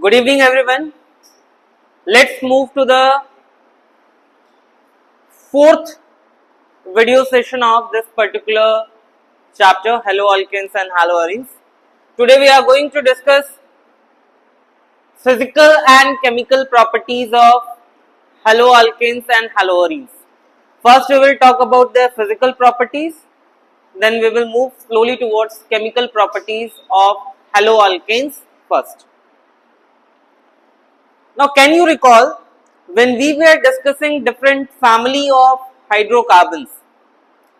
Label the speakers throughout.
Speaker 1: Good evening, everyone. Let's move to the fourth video session of this particular chapter, haloalkanes and haloarenes. Today we are going to discuss physical and chemical properties of haloalkanes and haloarenes. First we will talk about their physical properties, then we will move slowly towards chemical properties of haloalkanes first. Now, can you recall when we were discussing different family of hydrocarbons,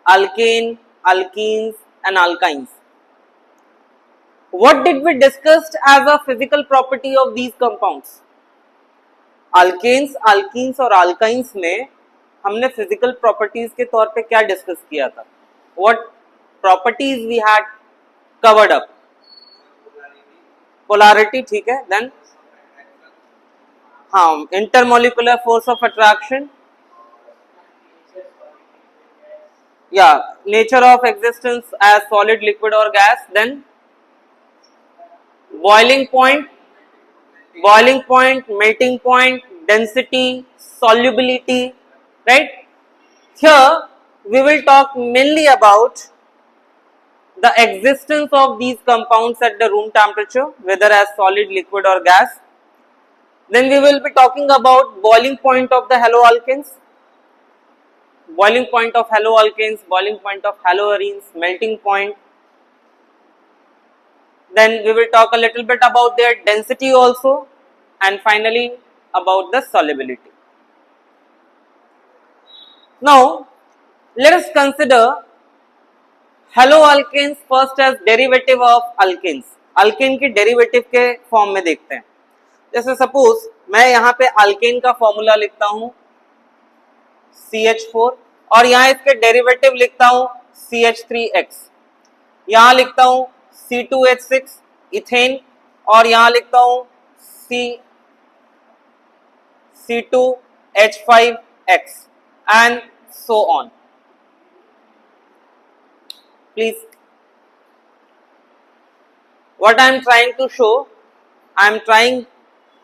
Speaker 1: alkane, alkenes and alkynes? What did we discuss as a physical property of these compounds? Alkanes, alkenes और alkynes में हमने physical properties के तौर पे क्या discuss किया था? What properties we had covered up? Polarity, ठीक है, then हाँ, intermolecular force of attraction, yeah, nature of existence as solid, liquid or gas, then boiling point, melting point, density, solubility, right? Here we will talk mainly about the existence of these compounds at the room temperature, whether as solid, liquid or gas. Then we will be talking about boiling point of the haloalkanes, boiling point of haloalkanes, boiling point of haloarenes, melting point. Then we will talk a little bit about their density also, and finally about the solubility. Now let us consider haloalkanes first as derivative of alkanes. Alkane की derivative के form में देखते हैं. जैसे suppose मैं यहाँ पे alkane का फॉर्मूला लिखता हूँ CH4 और यहाँ इसके डेरिवेटिव लिखता हूँ CH3X, यहाँ लिखता हूँ C2H6 इथेन और यहाँ लिखता हूँ C2H5X and so on. Please, what I am trying to show, I am trying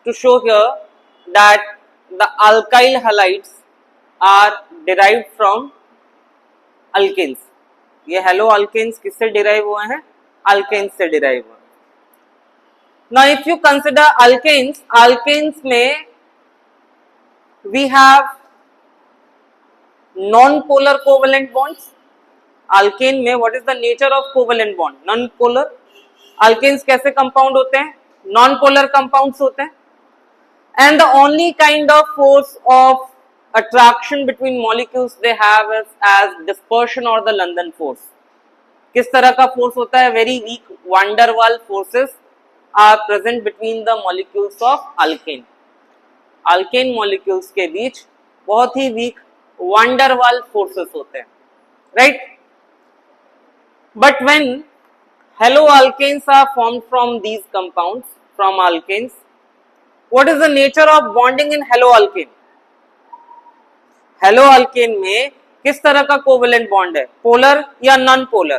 Speaker 1: to show here that the alkyl halides are derived from alkanes. ये haloalkanes किससे derive हुए हैं? Alkanes से derive हुए. Now if you consider alkanes, alkanes में we have non-polar covalent bonds. Alkane में what is the nature of covalent bond? Non-polar. Alkanes कैसे compound होते हैं? Non-polar compounds होते हैं. And the only kind of force of attraction between molecules they have is as dispersion or the London force. किस तरह का force होता है? Very weak van der Waals forces are present between the molecules of alkane. Alkane molecules के बीच बहुत ही weak van der Waals forces होते हैं, right? But when haloalkanes are formed from these compounds, from alkanes, what is the nature of bonding in haloalkane? Haloalkane में किस तरह का covalent bond है? Polar या non polar?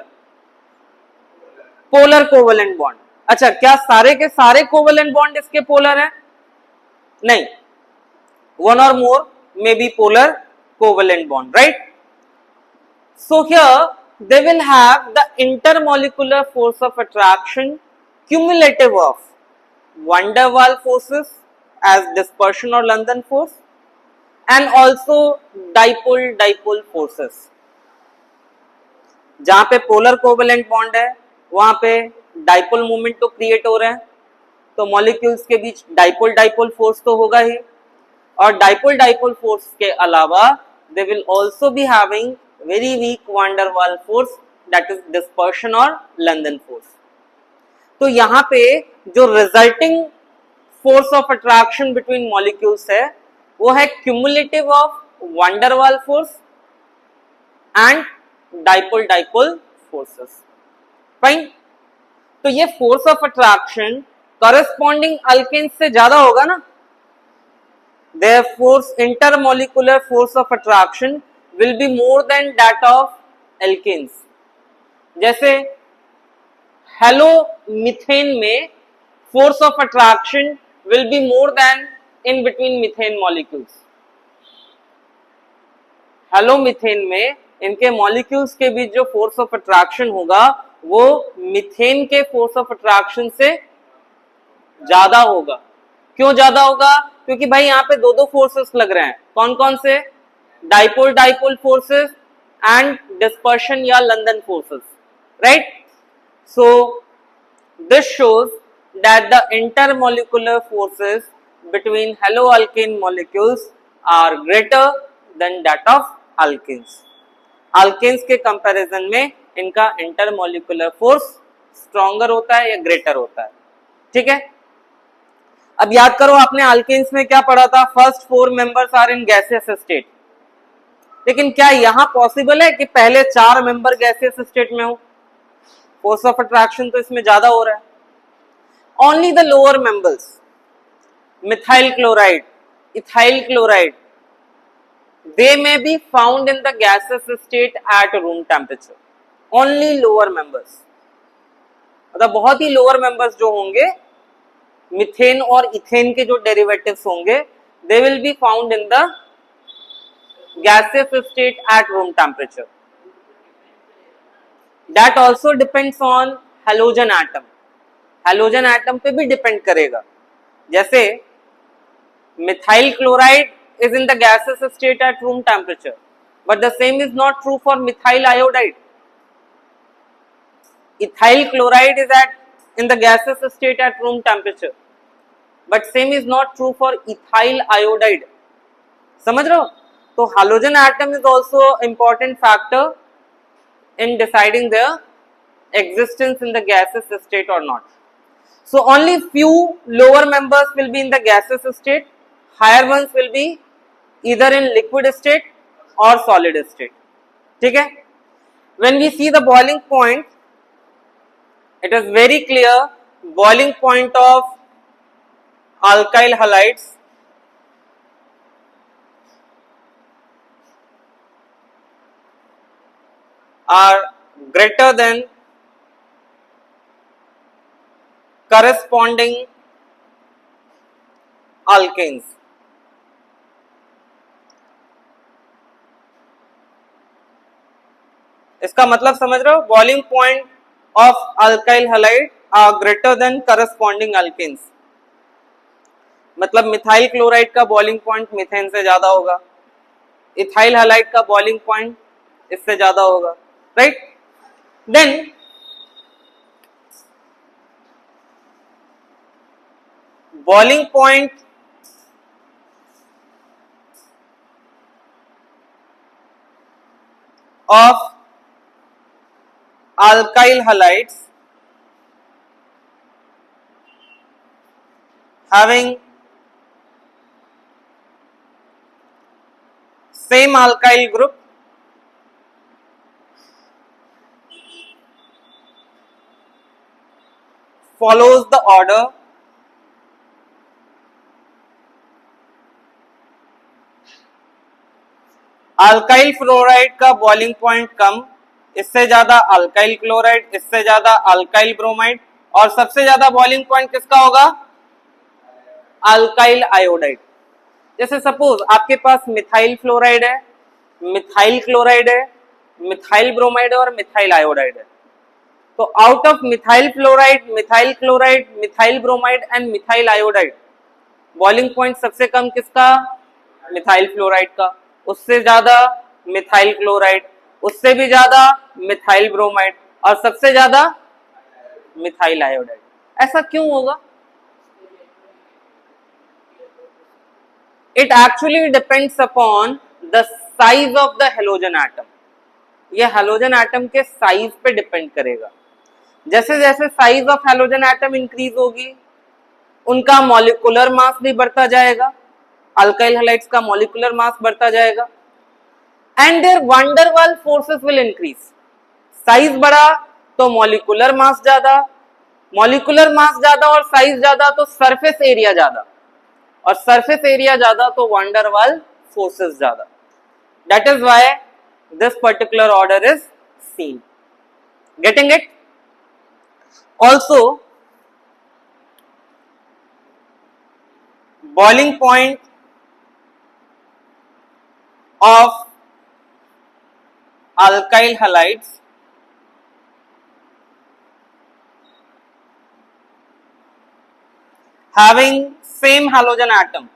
Speaker 1: Polar covalent bond. अच्छा, क्या सारे के सारे कोवेलेंट बॉन्ड इसके पोलर हैं? नहीं, one or more may be polar covalent bond, right? So here they will have the intermolecular force of attraction cumulative of van der Waals forces as dispersion or London force and also dipole forces. जहां पे polar covalent bond है वहां पे dipole movement तो create हो रहे हैं, तो मॉलिक्यूल्स के बीच डाइपोल फोर्स तो होगा ही, और डाइपोल फोर्स के अलावा they will also be having very weak van der Waals force that is dispersion और लंदन फोर्स. तो यहाँ पे जो resulting force of attraction between molecules है वो है cumulative of van der Waals force and dipole forces. Fine. तो ये force of attraction corresponding alkane से ज्यादा होगा ना. Their force, intermolecular force of attraction will be more than that of alkenes. जैसे हेलोमीथेन में force of attraction will be more than in between methane molecules. हेलोमीथेन में इनके मॉलिक्यूल्स के बीच जो फोर्स ऑफ अट्रैक्शन होगा वो मीथेन के फोर्स ऑफ अट्रैक्शन से ज्यादा होगा। क्यों ज्यादा होगा? क्योंकि भाई यहाँ पे दो दो फोर्सेस लग रहे हैं। कौन कौन से? Dipole dipole forces and dispersion या London forces, right? So this shows that the intermolecular forces between haloalkane molecules are greater than that of alkanes. alkanes के कंपैरिजन में इनका इंटरमोलिकुलर फोर्स स्ट्रॉन्गर होता है या ग्रेटर होता है, ठीक है? अब याद करो आपने alkanes में क्या पढ़ा था? First 4 members are in gaseous state. लेकिन क्या यहां पॉसिबल है कि पहले 4 मेंबर गैसियस स्टेट में हो? फोर्स ऑफ अट्रैक्शन तो इसमें ज्यादा हो रहा है। Only the lower members, methyl chloride, ethyl chloride, they may be found in the gaseous state at room temperature. Only lower members, मतलब बहुत ही लोअर मेंबर्स जो होंगे मिथेन और इथेन के जो डेरिवेटिव्स होंगे they will be found in the gaseous state at room temperature. That also depends on halogen atom. halogen atom पे भी डिपेंड करेगा। जैसे methyl chloride is in the gaseous state at room temperature, but the same is not true for methyl iodide. ethyl chloride is in the gaseous state at room temperature, but same is not true for ethyl iodide. समझ रहे हो? तो halogen atom is also important factor in deciding their existence in the gaseous state or not. So only few lower members will be in the gaseous state, higher ones will be either in liquid state or solid state. ठीक है? When we see the boiling point, it is very clear boiling point of alkyl halides are greater than corresponding alkanes. इसका मतलब समझ रहे हो? Boiling point of alkyl halide are greater than corresponding alkanes. मतलब methyl chloride का boiling point methane से ज्यादा होगा, इथाइल हैलाइड का बॉइलिंग पॉइंट इससे ज्यादा होगा, right? Then boiling point of alkyl halides having same alkyl group follows the order alkyl fluoride का बॉइलिंग पॉइंट कम, इससे ज्यादा अल्काइल क्लोराइड, इससे ज्यादा अल्काइल ब्रोमाइड, और सबसे ज्यादा बॉइलिंग पॉइंट किसका होगा? Alkyl iodide. जैसे सपोज आपके पास मिथाइल फ्लोराइड है, मिथाइल क्लोराइड है, मिथाइल ब्रोमाइड है और मिथाइल आयोडाइड है। तो out of methyl fluoride, methyl chloride, methyl bromide and methyl iodide boiling point सबसे कम किसका? मिथाइल फ्लोराइड का, उससे ज्यादा मिथाइल क्लोराइड, उससे भी ज्यादा मिथाइल ब्रोमाइड और सबसे ज्यादा मिथाइल आयोडाइड। ऐसा क्यों होगा? It actually depends upon the size of the halogen atom. ये हेलोजन एटम के साइज पे डिपेंड करेगा। जैसे जैसे size of halogen atom increase होगी उनका मॉलिक्यूलर मास भी बढ़ता जाएगा, अल्काइल हैलाइड्स का मॉलिक्यूलर मास बढ़ता जाएगा and their van der Waals forces will increase. Size बढ़ा तो मॉलिक्यूलर मास ज्यादा, मॉलिक्यूलर मास ज्यादा और साइज ज्यादा तो सरफेस एरिया ज्यादा, और सरफेस एरिया ज्यादा तो वंडर वाल फोर्सेस ज्यादा। That is why this particular order is seen. Getting it? Also boiling point of alkyl halides having same halogen atom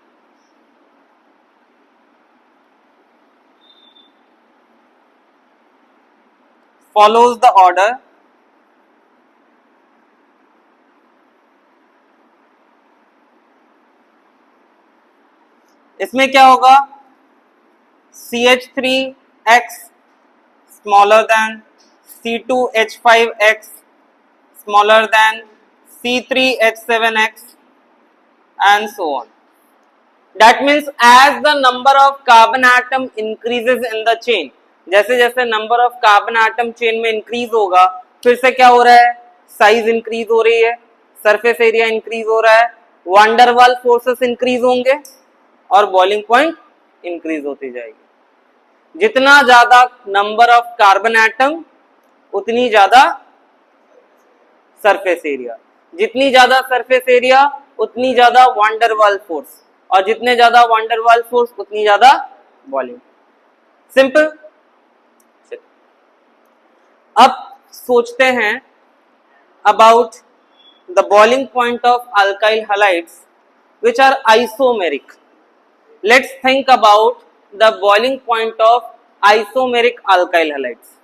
Speaker 1: follows the order इसमें क्या होगा CH3X smaller than C2H5X smaller than C3H7X and so on. That means as the number of carbon atom increases in the chain, जैसे जैसे number of carbon atom chain में increase होगा फिर से क्या हो रहा है साइज इंक्रीज हो रही है सरफेस एरिया इंक्रीज हो रहा है वांडरवाल फोर्सेस इंक्रीज होंगे और बॉइलिंग पॉइंट इंक्रीज होती जाएगी जितना ज्यादा नंबर ऑफ कार्बन एटम उतनी ज्यादा सरफेस एरिया जितनी ज्यादा सरफेस एरिया उतनी ज्यादा वांडरवाल फोर्स और जितने ज्यादा वांडरवाल फोर्स उतनी ज्यादा बॉइलिंग सिंपल अब सोचते हैं about the boiling point of alkyl halides which are isomeric let's think about the boiling point of isomeric alkyl halides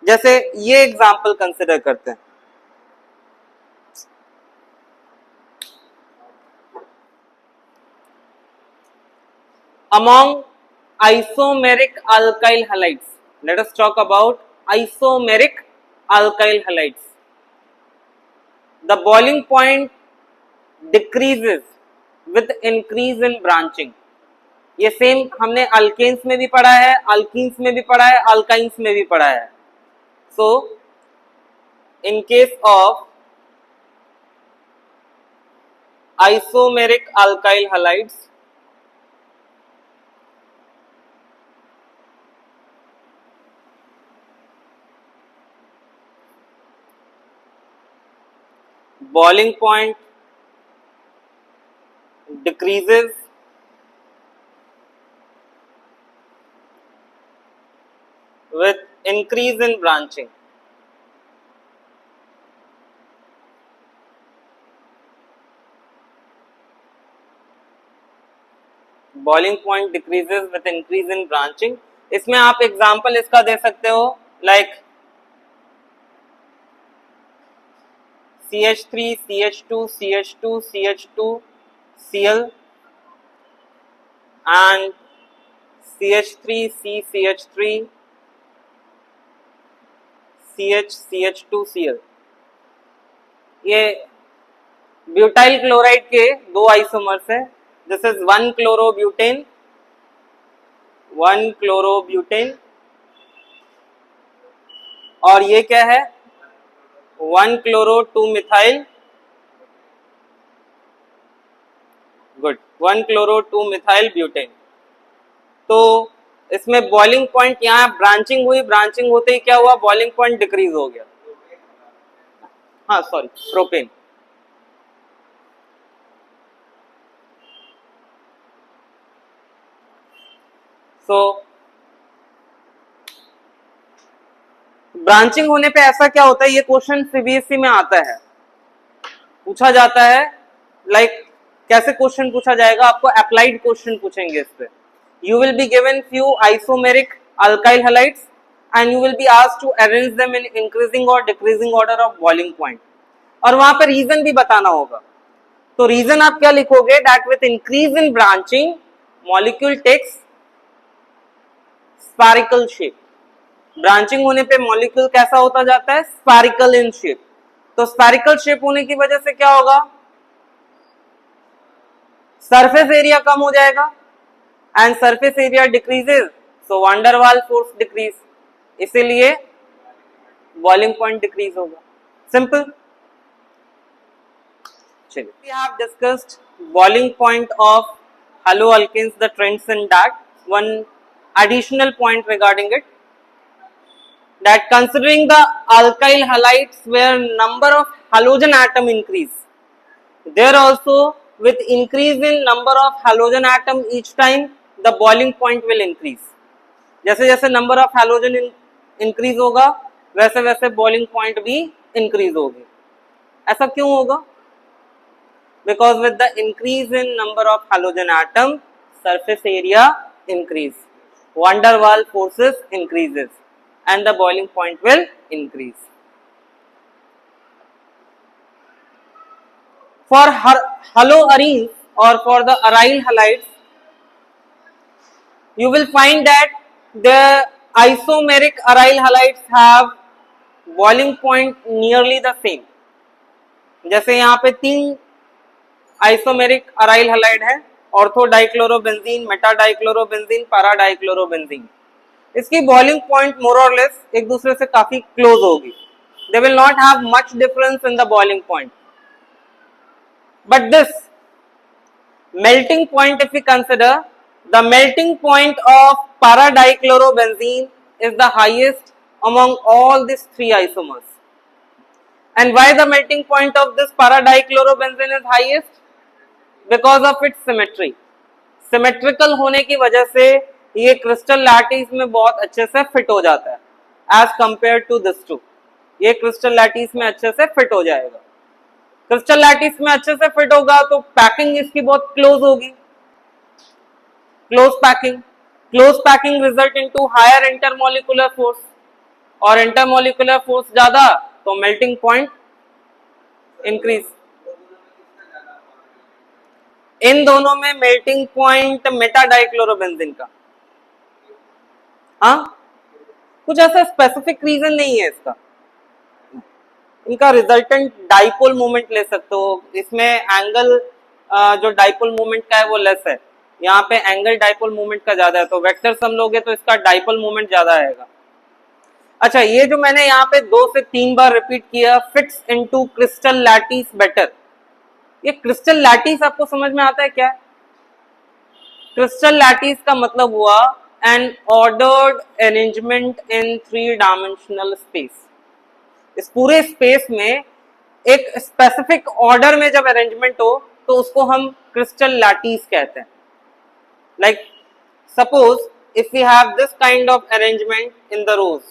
Speaker 1: जैसे ये एग्जांपल कंसिडर करते हैं among isomeric alkyl halides let us talk about isomeric alkyl halides the boiling point decreases with increase in branching ये same हमने alkanes में भी पढ़ा है अल्कीन्स में भी पढ़ा है अल्काइंस में भी पढ़ा है so in case of isomeric alkyl halides boiling point decreases with increase in branching. Boiling point decreases with increase in branching. इसमें आप एग्जाम्पल इसका दे सकते हो like CH3, CH2, CH2, CH2, Cl and CH3, CH3, CH, CH2, Cl. ये butyl chloride के दो isomers है this is 1-chlorobutane, 1-chlorobutane और ये क्या है 1-chloro-2-methyl गुड 1-chloro-2-methyl butane तो इसमें बॉइलिंग पॉइंट यहाँ ब्रांचिंग हुई ब्रांचिंग होते ही क्या हुआ बॉइलिंग पॉइंट डिक्रीज हो गया हाँ सॉरी प्रोपेन सो ब्रांचिंग होने पे ऐसा क्या होता है ये क्वेश्चन सीबीएसई में आता है पूछा जाता है लाइक कैसे क्वेश्चन पूछा जाएगा आपको अप्लाइड क्वेश्चन पूछेंगे इस पे you will be given few isomeric alkyl halides and you will be asked to arrange them in increasing or decreasing order of boiling point और वहां पर रीजन भी बताना होगा तो रीजन आप क्या लिखोगे that with increase in branching molecule takes spherical shape branching होने पे मॉलिक्यूल कैसा होता जाता है स्फेरिकल इन शेप तो स्फेरिकल शेप होने की वजह से क्या होगा सरफेस एरिया कम हो जाएगा and surface area decreases so van der Waals force decrease इसीलिए बॉइलिंग पॉइंट डिक्रीज होगा सिंपल चलिए we have discussed boiling point of haloalkanes the trends in that one additional point regarding it that considering the alkyl halides where number of halogen atom increase there also with increase in number of halogen atom each time the boiling point will increase. जैसे जैसे number of halogen increase होगा वैसे वैसे boiling point भी increase होगी. ऐसा क्यों होगा? Because with the increase in number of halogen atom surface area increase, van der Waals forces increases and the boiling point will increase. For haloarenes or for the aryl halides, you will find that the isomeric aryl halides have boiling point nearly the same. जैसे यहाँ पे 3 isomeric aryl halide है, ortho dichlorobenzene, Meta dichlorobenzene, para dichlorobenzene. इसकी boiling point more और less एक दूसरे से काफी क्लोज होगी. They will not have much difference in the boiling point. But this melting point, if you consider, the melting point of para-dichlorobenzene is the highest among all these 3 isomers. And why the melting point of this para-dichlorobenzene is highest? Because of its symmetry. Symmetrical होने की वजह से ये crystal lattice में बहुत अच्छे से fit हो जाता है as compared to this two. ये crystal lattice में अच्छे से फिट हो जाएगा. crystal lattice में अच्छे से फिट होगा तो पैकिंग इसकी बहुत क्लोज होगी. close packing result into higher intermolecular force, और intermolecular force ज्यादा तो melting point increase. इन दोनों में melting point मेटा डाइक्लोरोबेंजीन का. हाँ, कुछ ऐसा स्पेसिफिक रीजन नहीं है इसका. इनका रिजल्टेंट डाइपोल मोमेंट ले सकते हो. इसमें एंगल जो डाइपोल मोमेंट का है वो लेस है, यहाँ पे एंगल डाइपोल मोमेंट का ज्यादा है, तो वेक्टर सम लोगे तो इसका डाइपोल मोमेंट ज्यादा आएगा. अच्छा, ये जो मैंने यहाँ पे 2 से 3 बार रिपीट किया, fits into crystal lattice better. ये क्रिस्टल लैटिस आपको समझ में आता है क्या है? क्रिस्टल लैटिस का मतलब हुआ एन ऑर्डर्ड अरेंजमेंट इन 3 डायमेंशनल स्पेस. इस पूरे स्पेस में एक स्पेसिफिक ऑर्डर में जब अरेंजमेंट हो तो उसको हम क्रिस्टल लैटिस कहते हैं. Like suppose if we have this kind of arrangement in the rows,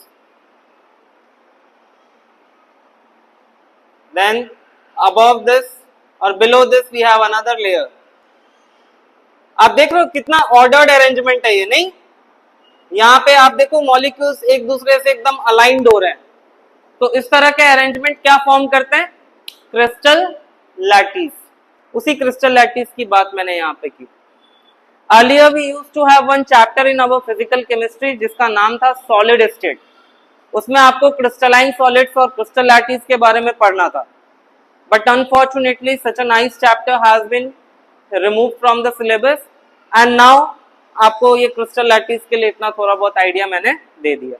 Speaker 1: then above this or below this we have another layer. आप देख रहे हो कितना ऑर्डर्ड अरेंजमेंट है ये, नहीं? यहाँ पे आप देखो मॉलिक्यूल्स एक दूसरे से एकदम अलाइंड हो रहे हैं, तो इस तरह के अरेंजमेंट क्या फॉर्म करते हैं? Crystal lattice. उसी क्रिस्टल लैटिस की बात मैंने यहाँ पे की. Earlier we used to have one chapter in our physical chemistry जिसका नाम था solid state. उसमें आपको crystalline solids और crystal lattice के बारे में पढ़ना था. But unfortunately such a nice chapter has been removed from the syllabus and now आपको ये crystal lattice के लिए इतना थोड़ा बहुत आइडिया मैंने दे दिया.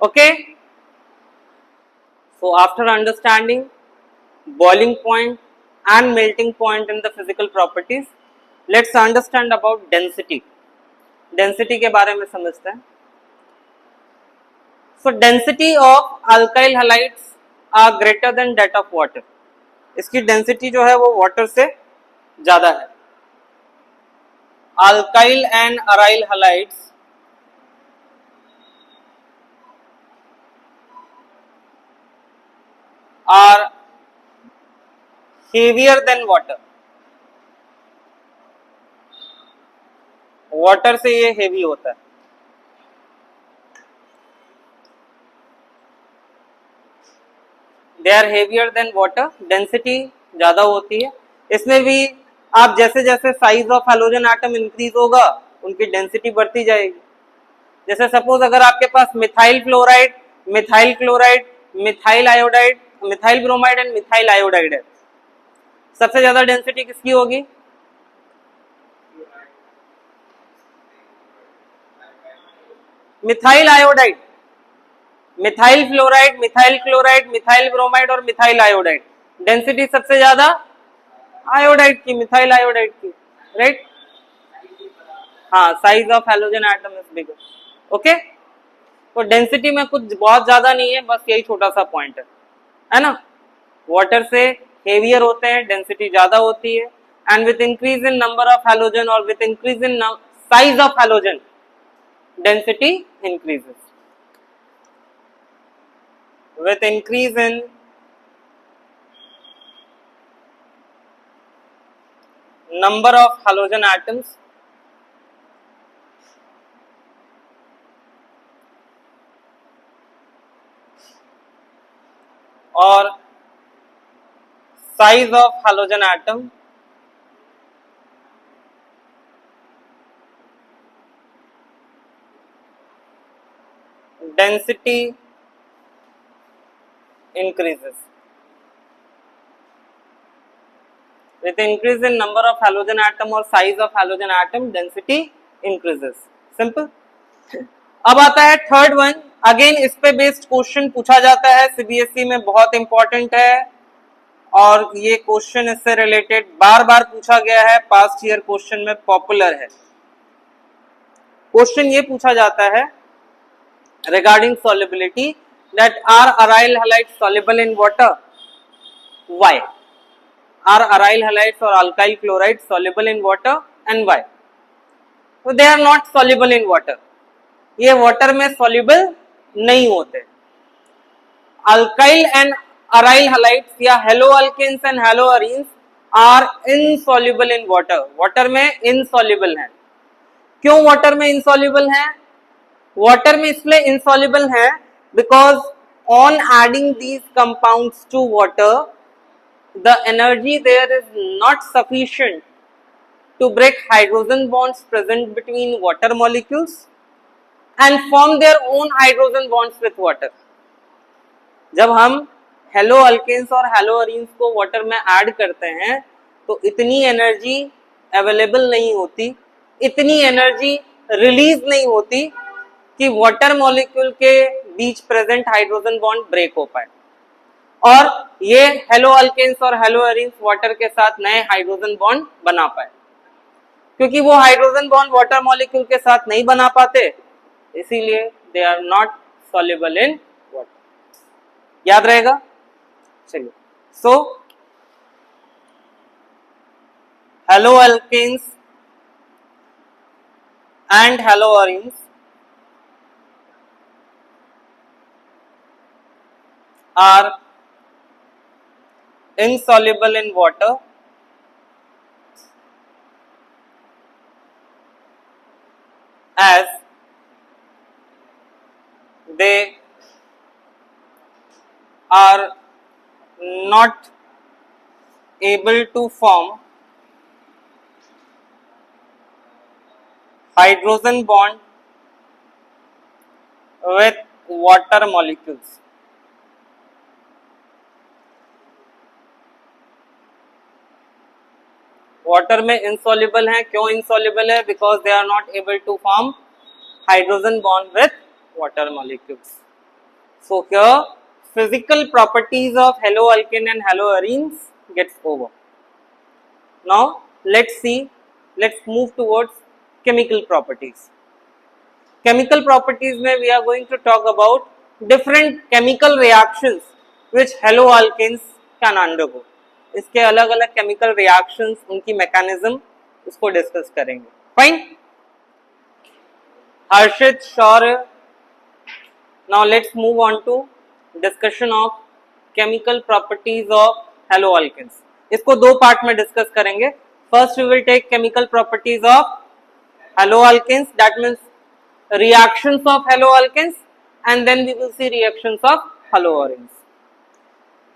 Speaker 1: Okay? So after understanding boiling point and melting point in the physical properties, let's understand about density. Density के बारे में समझते हैं. So density of alkyl halides are greater than that of water. इसकी density जो है वो water से ज्यादा है. Alkyl and aryl halides are heavier than water. Water से ये हेवी होता है. They are heavier than water. Density ज्यादा होती है. इसमें भी आप जैसे जैसे size of halogen atom increase होगा उनकी डेंसिटी बढ़ती जाएगी. जैसे सपोज अगर आपके पास methyl fluoride, methyl chloride, methyl iodide, methyl bromide and methyl iodide है, सबसे ज्यादा डेंसिटी किसकी होगी? Methyl iodide. Methyl fluoride, methyl chloride, methyl bromide और मिथाइल आयोडाइड, डेंसिटी सबसे ज्यादा आयोडाइड की, मिथाइल आयोडाइड की, राइट? हाँ, size of halogen atom is bigger. Okay, तो डेंसिटी में कुछ बहुत ज्यादा नहीं है, बस यही छोटा सा पॉइंट है ना? वाटर से हेवियर होते हैं, डेंसिटी ज्यादा होती है. and with increase in number of halogen or with increase in size of halogen, density increases. With increase in number of halogen atoms or size of halogen atom, density increases. With increase in number of halogen atom or size of halogen atom, density increases. Simple. अब आता है third one. Again इस पे based question पूछा जाता है CBSE में, बहुत इंपॉर्टेंट है और ये क्वेश्चन इससे रिलेटेड बार बार पूछा गया है, पास्ट ईयर क्वेश्चन में पॉपुलर है. क्वेश्चन ये पूछा जाता है regarding solubility that are aryl halides soluble in water. Why are aryl halides or alkyl chlorides soluble in water and why? So they are not soluble in water. ये water में soluble नहीं होते. Alkyl and aryl halides या haloalkanes and haloarenes are insoluble in water. Water में insoluble हैं. क्यों water में insoluble हैं? Water में इसलिए insoluble हैं because on adding these compounds to water, the energy there is not sufficient to break hydrogen bonds present between water molecules and form their own hydrogen bonds with water. जब हम haloalkanes और haloarenes को water में add करते हैं तो इतनी energy available नहीं होती, इतनी energy release नहीं होती कि water molecule के बीच present hydrogen bond break हो पाए और ये हेलो अल्केन्स और हेलो एरीन्स वाटर के साथ नए हाइड्रोजन बॉन्ड बना पाए. क्योंकि वो हाइड्रोजन बॉन्ड वाटर मॉलिक्यूल के साथ नहीं बना पाते, इसीलिए they are not soluble in water. याद रहेगा. चलिए, so haloalkanes and haloarenes are insoluble in water as they are not able to form hydrogen bond with water molecules. Water में insoluble है. क्यों insoluble है? Because they are not able to form hydrogen bond with water molecules. So here physical properties of haloalkane and haloarenes gets over. Now let's move towards chemical properties. Chemical properties में we are going to talk about different chemical reactions which haloalkanes can undergo. इसके अलग अलग chemical reactions, उनकी mechanism, उसको discuss करेंगे. Fine. Harshit, Shaurya. Now let's move on to discussion of chemical properties of haloalkanes. इसको दो part में डिस्कस करेंगे. First we will take chemical properties of haloalkanes, that means reactions of haloalkanes, and then we will see reactions of haloarenes.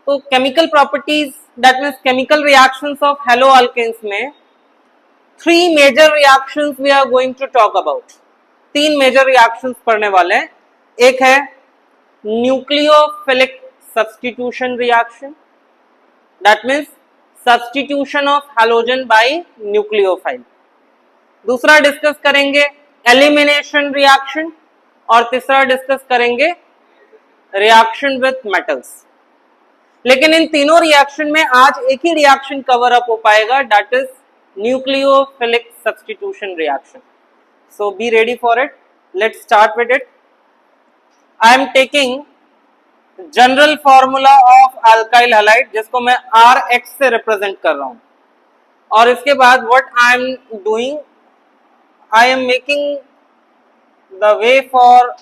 Speaker 1: तो chemical properties that means chemical reactions of haloalkanes में three major reactions we are going to talk about. तीन major reactions पढ़ने वाले हैं. एक है nucleophilic substitution reaction, that means substitution of halogen by nucleophile. दूसरा discuss करेंगे elimination reaction और तीसरा डिस्कस करेंगे reaction with metals. लेकिन इन तीनों रिएक्शन में आज एक ही रिएक्शन कवर अप हो पाएगा, that is nucleophilic substitution reaction. So be ready for it. Let's start with it. I am taking general formula of alkyl halide जिसको मैं RX से रिप्रेजेंट कर रहा हूं और इसके बाद what I am doing, I am making the way for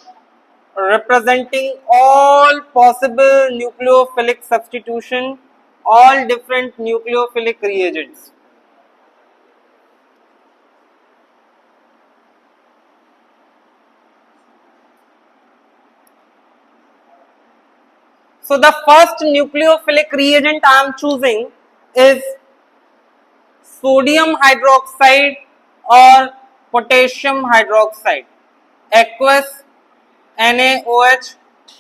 Speaker 1: representing all possible nucleophilic substitution, all different nucleophilic reagents. So the first nucleophilic reagent I am choosing is sodium hydroxide or potassium hydroxide, aqueous NaOH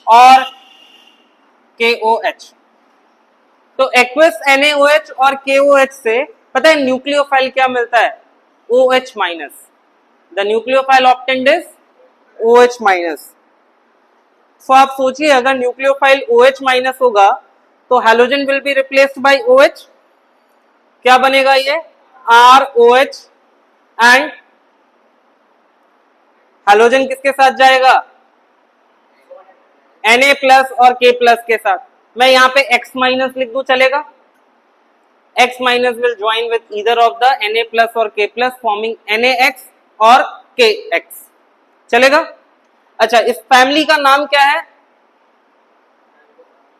Speaker 1: और KOH. तो aqueous NaOH और KOH से पता है nucleophile क्या मिलता है? OH minus. The nucleophile obtained is OH minus. So आप सोचिए अगर न्यूक्लियोफाइल OH माइनस होगा तो halogen will be replaced by OH. क्या बनेगा ये? ROH एंड हैलोजन किसके साथ जाएगा? Na प्लस और K प्लस के साथ. मैं यहाँ पे X माइनस लिख दूं चलेगा? X minus will join with either of the Na plus और K प्लस फॉर्मिंग NaX और KX. चलेगा? अच्छा, इस फैमिली का नाम क्या है?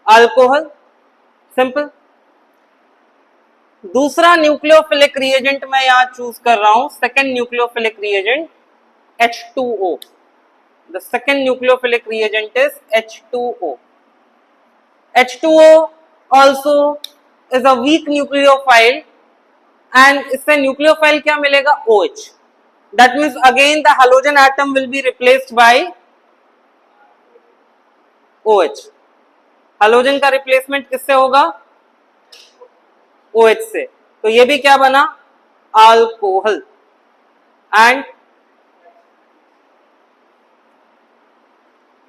Speaker 1: अल्कोहल. सिंपल. दूसरा न्यूक्लियोफिलिक रिएजेंट मैं यहां चूज कर रहा हूं, second nucleophilic reagent H2O. The second nucleophilic reagent is H2O. H2O also is a weak nucleophile and इससे nucleophile क्या मिलेगा? OH. That means again the halogen atom will be replaced by OH. halogen का replacement किससे होगा? OH से. तो ये भी क्या बना? Alcohol. And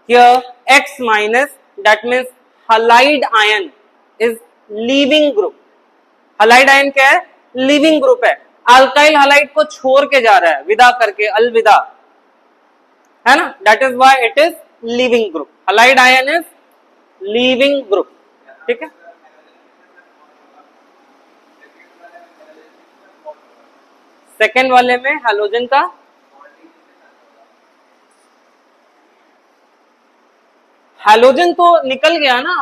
Speaker 1: here X minus, that means halide ion is leaving group. halide ion क्या है? leaving group है. अल्काइल halide को छोड़ के जा रहा है, विदा करके, अलविदा, है ना? that is why it is leaving group. halide ion is leaving group. ठीक है? सेकेंड वाले में हैलोजन का हैलोजन तो निकल गया ना.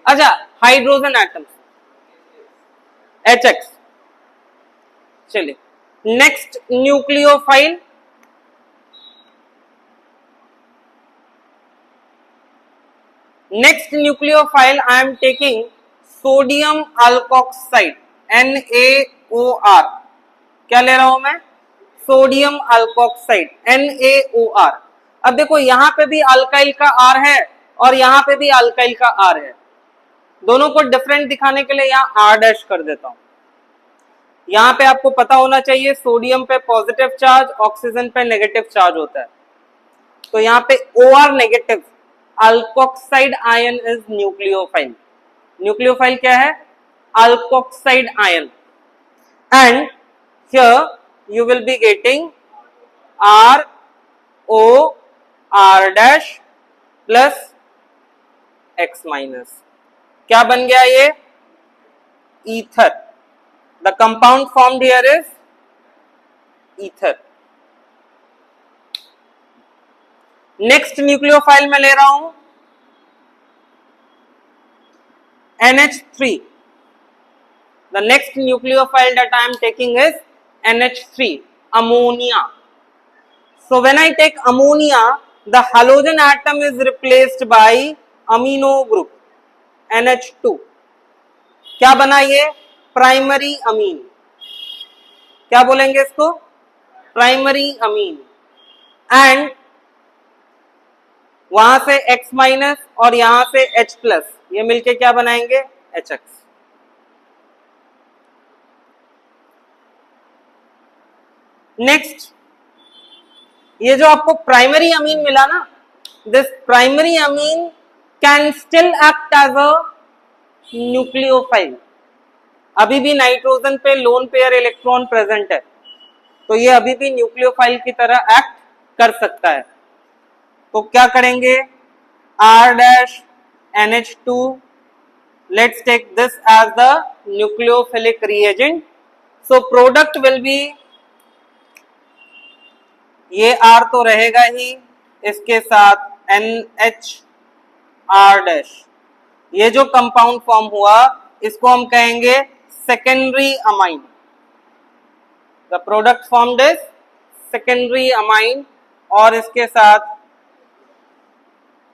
Speaker 1: अच्छा, हाइड्रोजन एटम्स HX. चलिए, next nucleophile. Next nucleophile I am taking sodium alkoxide NaOR. क्या ले रहा हूं मैं? Sodium alkoxide NaOR. अब देखो यहां पे भी अल्काइल का R है और यहां पे भी अल्काइल का R है. दोनों को डिफरेंट दिखाने के लिए यहां R डैश कर देता हूं. यहां पे आपको पता होना चाहिए सोडियम पे पॉजिटिव चार्ज, ऑक्सीजन पे नेगेटिव चार्ज होता है. तो यहां पे OR negative, alkoxide ion is nucleophile. Nucleophile क्या है? Alkoxide ion. And here you will be getting RO R dash plus X minus. क्या बन गया ये? Ether. The compound formed here is ether. Next nucleophile में ले रहा हूं NH3. The next nucleophile that I am taking is NH3, ammonia. So when I take ammonia, the halogen atom is replaced by amino group NH2. क्या बना ये? Primary amine. क्या बोलेंगे इसको? Primary amine. एंड वहां से X माइनस और यहां से H प्लस, ये मिलके क्या बनाएंगे? HX. नेक्स्ट, ये जो आपको प्राइमरी अमीन मिला ना, this primary amine can still act as a nucleophile. अभी भी नाइट्रोजन पे लोन पेयर इलेक्ट्रॉन प्रेजेंट है, तो ये अभी भी न्यूक्लियोफाइल की तरह एक्ट कर सकता है. तो क्या करेंगे? R dash NH2 let's take this as the nucleophilic reagent. So product will be, ये R तो रहेगा ही, इसके साथ NHR डैश, ये जो कंपाउंड फॉर्म हुआ इसको हम कहेंगे secondary amine. The product formed is secondary amine और इसके साथ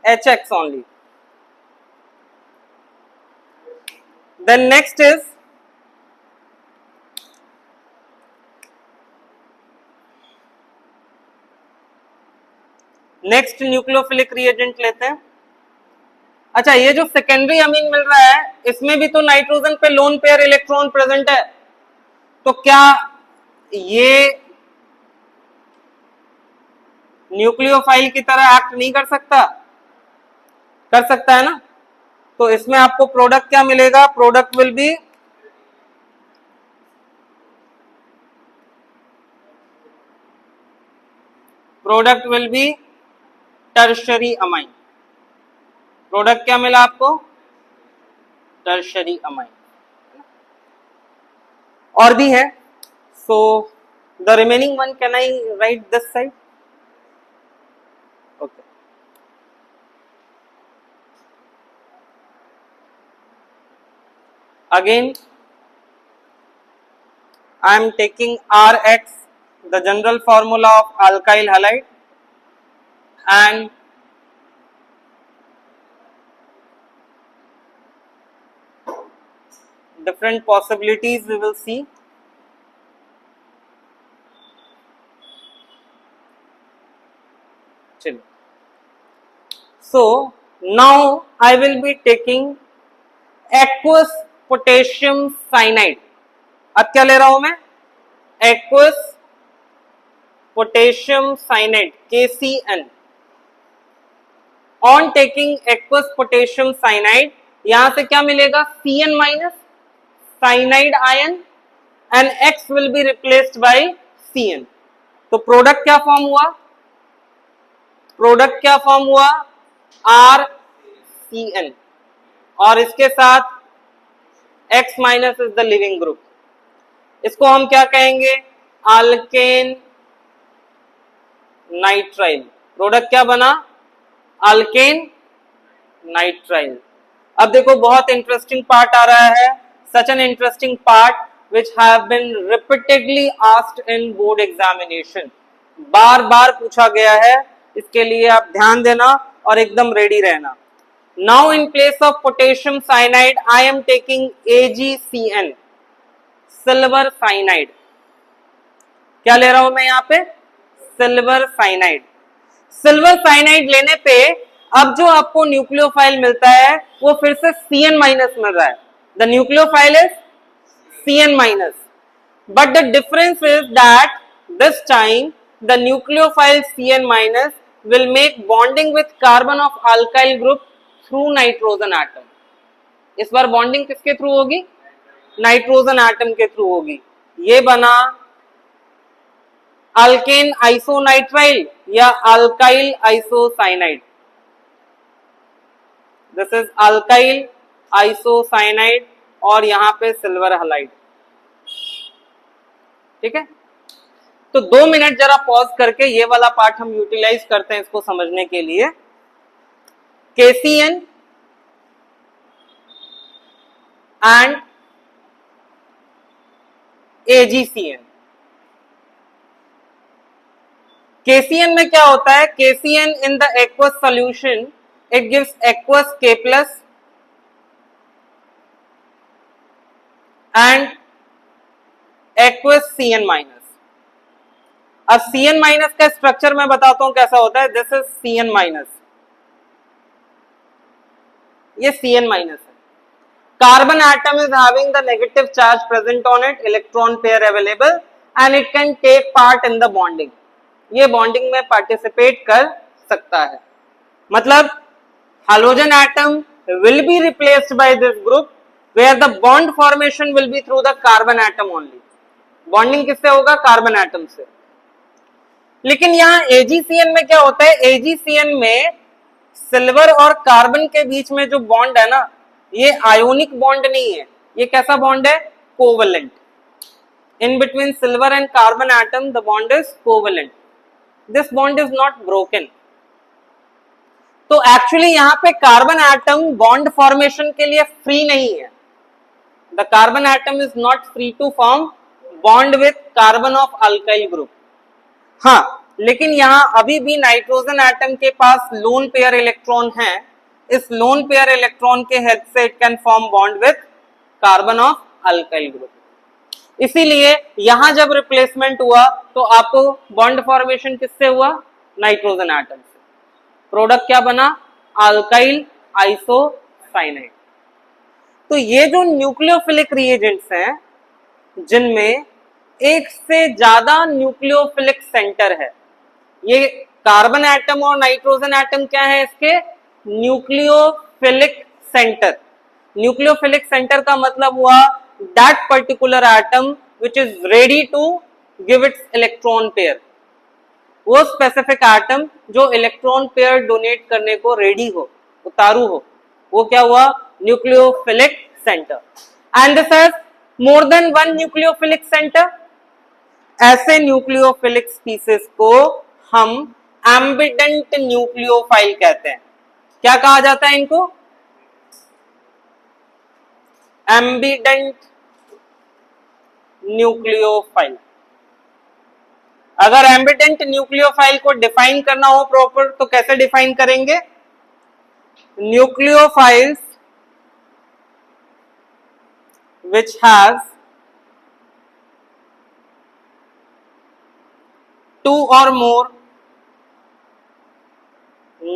Speaker 1: HX only. Then next is next nucleophilic reagent लेते हैं. अच्छा, ये जो सेकेंडरी अमीन मिल रहा है इसमें भी तो नाइट्रोजन पे लोन पेयर इलेक्ट्रॉन प्रेजेंट है, तो क्या ये न्यूक्लियोफाइल की तरह एक्ट नहीं कर सकता? कर सकता है ना. तो इसमें आपको प्रोडक्ट क्या मिलेगा? Product will be tertiary amine. Product क्या मिला आपको? Tertiary amine. और भी है. So the remaining one can I right this side? Okay. Again I am taking RX, the general formula of alkyl halide, and different possibilities we will see. So now I will be taking aqueous potassium cyanide. अब क्या ले रहा हूं मैं? aqueous potassium cyanide KCN. On taking aqueous potassium cyanide, यहां से क्या मिलेगा? Cn minus cyanide ion and X will be replaced by Cn. तो प्रोडक्ट क्या फॉर्म हुआ? प्रोडक्ट क्या फॉर्म हुआ? RCN और इसके साथ X minus is the leaving group. इसको हम क्या कहेंगे? Alkane nitrile. प्रोडक्ट क्या बना? Alkane nitrile. अब देखो बहुत इंटरेस्टिंग पार्ट आ रहा है. Such an interesting part which have been repeatedly asked in board examination. बार बार पूछा गया है, इसके लिए आप ध्यान देना और एकदम रेडी रहना. Now in place of potassium cyanide I am taking AgCN, silver cyanide. क्या ले रहा हूं मैं यहां पे? Silver cyanide. सिल्वर साइनाइड लेने पे अब जो आपको न्यूक्लियोफाइल मिलता है वो फिर से Cn माइनस मिल रहा है. The nucleophile is Cn minus, but the difference is that this time the nucleophile Cn minus will make bonding with carbon of alkyl group through nitrogen atom. इस बार बॉन्डिंग किसके through होगी? Nitrogen atom के through होगी. ये बना alkane आइसोनाइट्राइल या alkyl isocyanide. This is alkyl isocyanide और यहां पे सिल्वर हलाइड. ठीक है. तो 2 मिनट जरा पॉज करके ये वाला पार्ट हम यूटिलाइज करते हैं इसको समझने के लिए. KCN and AgCN. KCN में क्या होता है? KCN in the aqueous solution it gives aqueous K plus and aqueous Cn minus. अब Cn माइनस का स्ट्रक्चर मैं बताता हूं कैसा होता है. This is Cn minus. ये Cn माइनस है. Carbon atom is having the negative charge present on it, electron pair available and it can take part in the bonding. ये बॉन्डिंग में पार्टिसिपेट कर सकता है. मतलब hydrogen atom will be replaced by this group where the bond formation will be through the carbon atom only. Bonding किससे होगा? Carbon atom से. लेकिन यहां AgCN में क्या होता है? AgCN में सिल्वर और कार्बन के बीच में जो बॉन्ड है ना, ये आयोनिक बॉन्ड नहीं है, ये कैसा बॉन्ड है? Covalent. In between silver and carbon atom the bond is covalent, this bond is not broken. तो एक्चुअली यहां पे कार्बन एटम बॉन्ड फॉर्मेशन के लिए फ्री नहीं है, the carbon atom is not free to form bond with carbon of alkyl group. हाँ, लेकिन यहां अभी भी नाइट्रोजन एटम के पास लोन पेयर इलेक्ट्रॉन है, इस लोन पेयर इलेक्ट्रॉन के हेल्प से it can form bond with carbon of alkyl group. इसीलिए यहां जब रिप्लेसमेंट हुआ तो आपको बॉन्ड फॉर्मेशन किससे हुआ? नाइट्रोजन एटम से। प्रोडक्ट क्या बना? Alkyl isocyanide. तो ये जो न्यूक्लियोफिलिक रिएजेंट्स हैं जिनमें एक से ज्यादा न्यूक्लियोफिलिक सेंटर है, ये कार्बन एटम और नाइट्रोजन एटम क्या है? इसके न्यूक्लियोफिलिक सेंटर। न्यूक्लियोफिलिक सेंटर का मतलब हुआ that particular atom which is ready to give its electron pair, वो स्पेसिफिक एटम जो इलेक्ट्रॉन पेयर डोनेट करने को रेडी हो, उतारू हो, वो क्या हुआ? Nucleophilic centre. And this has more than one nucleophilic centre. ऐसे न्यूक्लियोफिलिक स्पीसीज को हम एम्बिडेंट न्यूक्लियोफाइल कहते हैं। क्या कहा जाता है इनको? Ambient nucleophile. अगर एम्बिडेंट न्यूक्लियोफाइल को डिफाइन करना हो प्रॉपर तो कैसे डिफाइन करेंगे? Nucleophiles which has two or more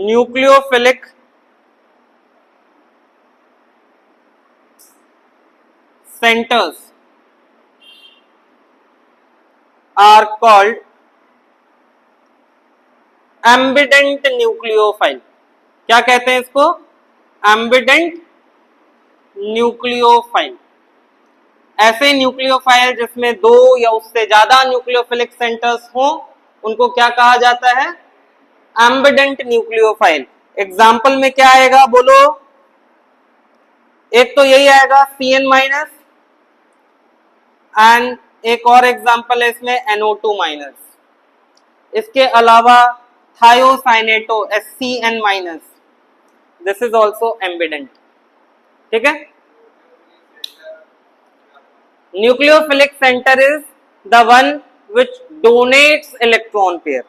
Speaker 1: nucleophilic centers are called ambient nucleophile. क्या कहते हैं इसको? Ambient nucleophile. ऐसे न्यूक्लियोफाइल जिसमें दो या उससे ज्यादा न्यूक्लियोफिलिक सेंटर्स हो उनको क्या कहा जाता है? Ambient nucleophile. एग्जाम्पल में क्या आएगा बोलो? एक तो यही आएगा CN माइनस, एंड एक और एग्जाम्पल है इसमें NO2 माइनस। इसके अलावा thiocyanato SCN minus, this is also ambident. ठीक है? Nucleophilic centre is the one which donates electron pair.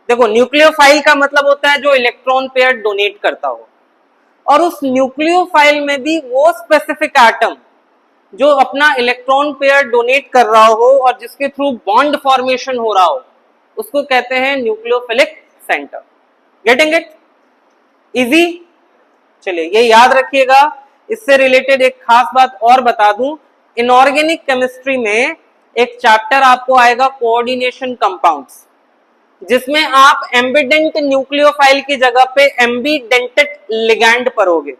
Speaker 1: देखो, न्यूक्लियोफाइल का मतलब होता है जो इलेक्ट्रॉन पेयर डोनेट करता हो, और उस न्यूक्लियोफाइल में भी वो स्पेसिफिक एटम जो अपना इलेक्ट्रॉन पेयर डोनेट कर रहा हो और जिसके थ्रू बॉन्ड फॉर्मेशन हो रहा हो, उसको कहते हैं nucleophilic centre. Getting it? Easy? चलिए ये याद रखिएगा। इससे रिलेटेड एक खास बात और बता दूं, इनऑर्गेनिक केमिस्ट्री में एक चैप्टर आपको आएगा कोऑर्डिनेशन कंपाउंड्स, जिसमें आप एम्बिडेंट न्यूक्लियोफाइल की जगह पे एम्बीडेंटेट लिगैंड पढ़ोगे।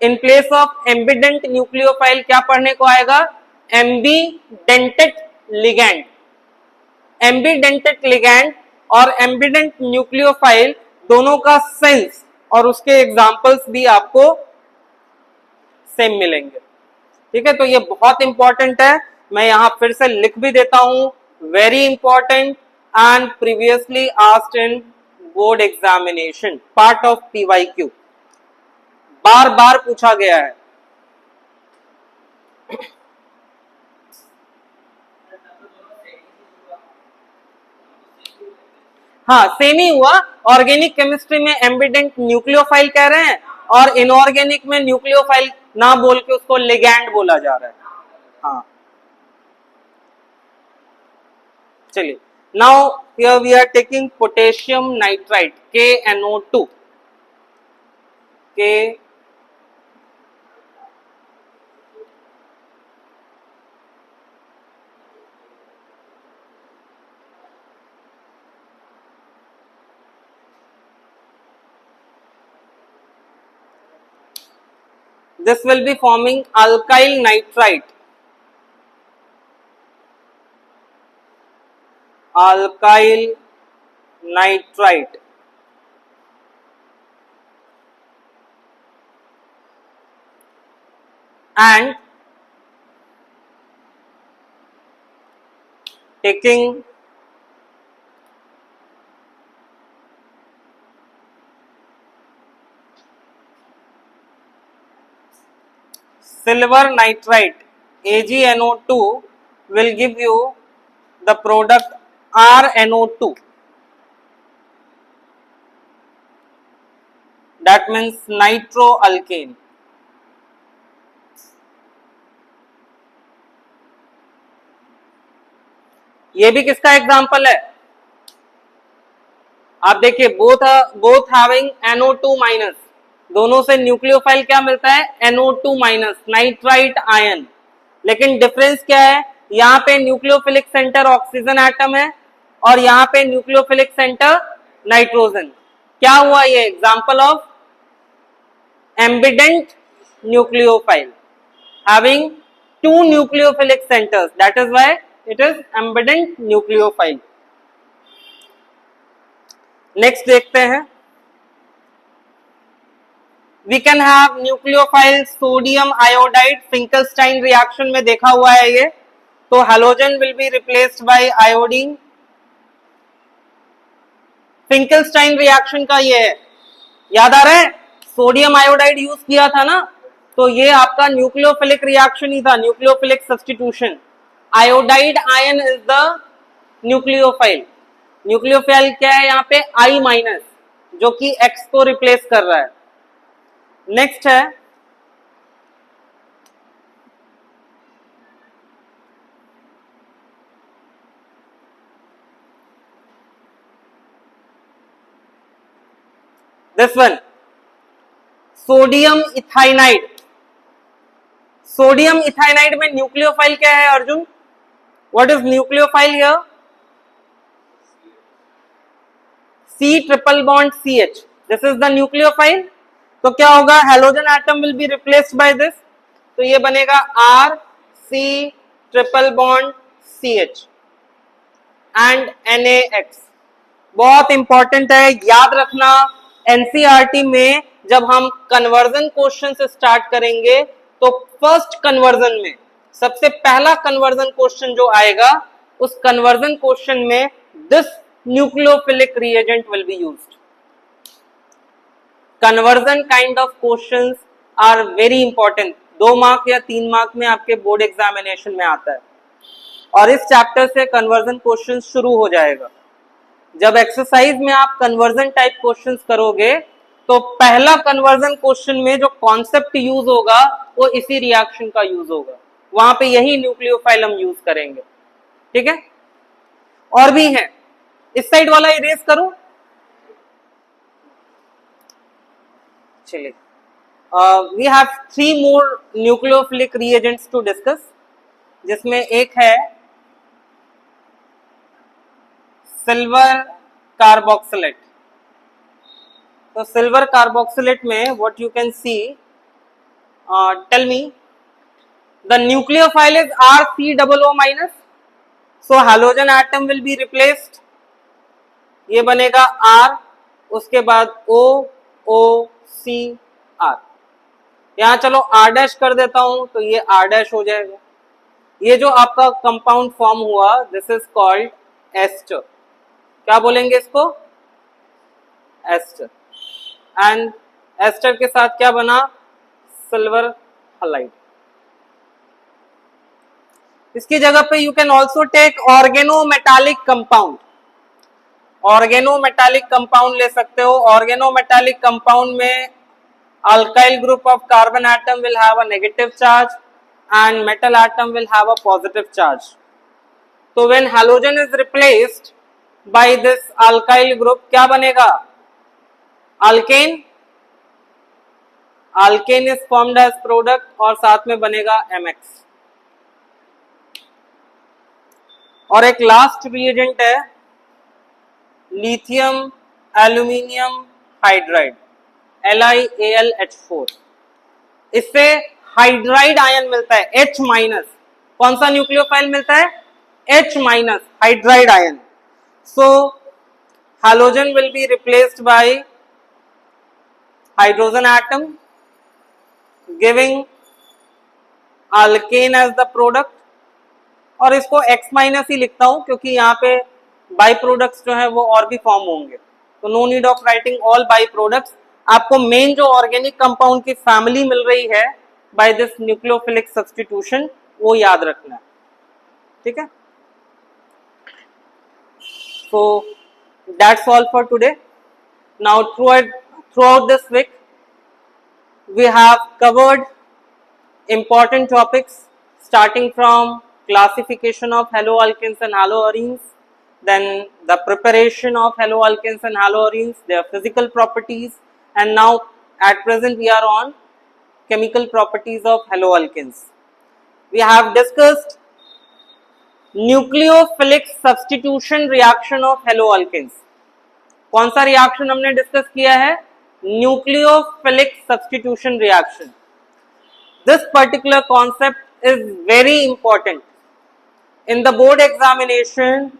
Speaker 1: In place of ambient nucleophile क्या पढ़ने को आएगा? Ambidentate ligand. एम्बीडेंटेट लिगैंड और एम्बिडेंट न्यूक्लियोफाइल दोनों का सेंस और उसके एग्जाम्पल्स भी आपको सेम मिलेंगे। ठीक है? तो ये बहुत इंपॉर्टेंट है, मैं यहां फिर से लिख भी देता हूं, very important and previously asked in board examination, part of PYQ, बार बार पूछा गया है। हाँ, सेम ही हुआ। ऑर्गेनिक केमिस्ट्री में एम्बिडेंट न्यूक्लियोफाइल कह रहे हैं और इनऑर्गेनिक में न्यूक्लियोफाइल ना बोल के उसको लिगैंड बोला जा रहा है। हाँ, चलिए, now here we are taking potassium nitrite KNO2। के this will be forming alkyl nitrite, alkyl nitrite, and taking silver nitrite AgNO2 will give you the product RNO2. That means nitroalkane. ये भी किसका एग्जाम्पल है? आप देखिए both having NO2 minus, दोनों से nucleophile क्या मिलता है? NO2 minus, nitrite ion. लेकिन डिफरेंस क्या है? यहाँ पे न्यूक्लियोफिलिक सेंटर ऑक्सीजन एटम है और यहाँ पे न्यूक्लियोफिलिक सेंटर नाइट्रोजन। क्या हुआ? ये example of ambient nucleophile having two nucleophilic centers, that is why it is ambident nucleophile. Next देखते हैं, we can have nucleophile sodium iodide, Finkelstein reaction में देखा हुआ है ये, तो halogen will be replaced by iodine. Finkelstein reaction का ये है, याद आ रहा है? सोडियम आयोडाइड यूज किया था ना, तो ये आपका न्यूक्लियोफिलिक रिएक्शन ही था, nucleophilic substitution. Iodide ion is the nucleophile. Nucleophile क्या है यहाँ पे? I माइनस, जो कि X को रिप्लेस कर रहा है। नेक्स्ट है दिस वन, सोडियम इथाइनाइड। सोडियम इथाइनाइड में न्यूक्लियोफाइल क्या है Arjun? What is nucleophile here? C triple bond CH, this is the nucleophile. तो क्या होगा? Halogen atom will be replaced by this, तो ये बनेगा RC triple bond CH and NaX। बहुत इंपॉर्टेंट है, याद रखना। एनसीईआरटी में जब हम कन्वर्जन क्वेश्चन से स्टार्ट करेंगे तो फर्स्ट कन्वर्जन में सबसे पहला कन्वर्जन क्वेश्चन जो आएगा, उस कन्वर्जन क्वेश्चन में this nucleophilic reagent will be used. Conversion kind of questions are very important. 2 mark या 3 मार्क में आपके बोर्ड एग्जामिनेशन में आता है, और इस चैप्टर से कन्वर्जन क्वेश्चन शुरू हो जाएगा। जब एक्सरसाइज में आप कन्वर्जन टाइप क्वेश्चंस करोगे तो पहला कन्वर्जन क्वेश्चन में जो कॉन्सेप्ट यूज होगा वो इसी रिएक्शन का यूज होगा, वहां पे यही न्यूक्लियोफाइल हम यूज करेंगे। ठीक है, और भी है, इस साइड वाला इरेज करूं। चलिए, we have 3 more nucleophilic reagents to discuss, जिसमें एक है सिल्वर कार्बोक्सिलेट। तो सिल्वर कार्बोक्सिलेट में what you can see, tell me, the nucleophile is RCOO minus, so halogen atom will be replaced, ये बनेगा R, उसके बाद OOCR। यहां चलो R डैश कर देता हूं तो ये R डैश हो जाएगा। ये जो आपका कंपाउंड फॉर्म हुआ, दिस इज कॉल्ड एस्टर। क्या बोलेंगे इसको? एस्टर। एंड एस्टर के साथ क्या बना? Silver halide. इसकी जगह पे you can also take organometallic compound. Organometallic compound ले सकते हो। ऑर्गेनोमेटालिक कंपाउंड में alkyl group of carbon atom will have a negative charge and metal atom will have a positive charge. So when halogen is replaced by this alkyl group, क्या बनेगा? alkane। alkane is formed as product और साथ में बनेगा MX। और एक last reagent है lithium aluminium hydride, LiAlH4। इससे हाइड्राइड आयन मिलता है H माइनस। कौन सा न्यूक्लियोफाइल मिलता है? H minus, hydride ion. So halogen will be replaced by hydrogen atom, giving alkane as the product, और इसको X माइनस ही लिखता हूं क्योंकि यहाँ पे बाई प्रोडक्ट्स जो है वो और भी फॉर्म होंगे, तो no need of writing all byproducts. आपको मेन जो ऑर्गेनिक कंपाउंड की फैमिली मिल रही है बाय दिस न्यूक्लियोफिलिक सब्स्टिट्यूशन वो याद रखना है, ठीक है। So that's all for today. Now throughout this week we have covered important topics starting from classification of haloalkanes and haloarenes, then the preparation of haloalkanes and haloarenes, their physical properties, and now at present we are on chemical properties of haloalkanes. We have discussed nucleophilic substitution reaction of haloalkanes. कौन सा reaction हमने discuss किया है? Nucleophilic substitution reaction. This particular concept is very important in the board examination.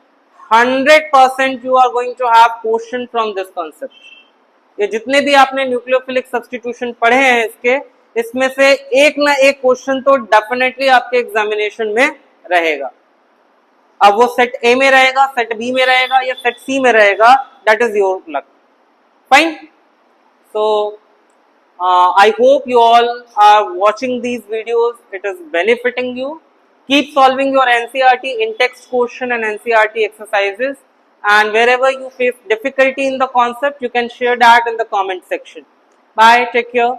Speaker 1: 100% you are going to have question from this concept. ये जितने भी आपने nucleophilic substitution पढ़े हैं इसमें से एक ना एक क्वेश्चन तो डेफिनेटली आपके एग्जामिनेशन में रहेगा। अब वो सेट ए में रहेगा, सेट बी में रहेगा या सेट सी में रहेगा, that is your luck. Fine. So I hope you all are watching these videos, it is benefiting you. Keep solving your NCERT in text question and NCERT exercises, and wherever you face difficulty in the concept you can share that in the comment section. Bye, take care.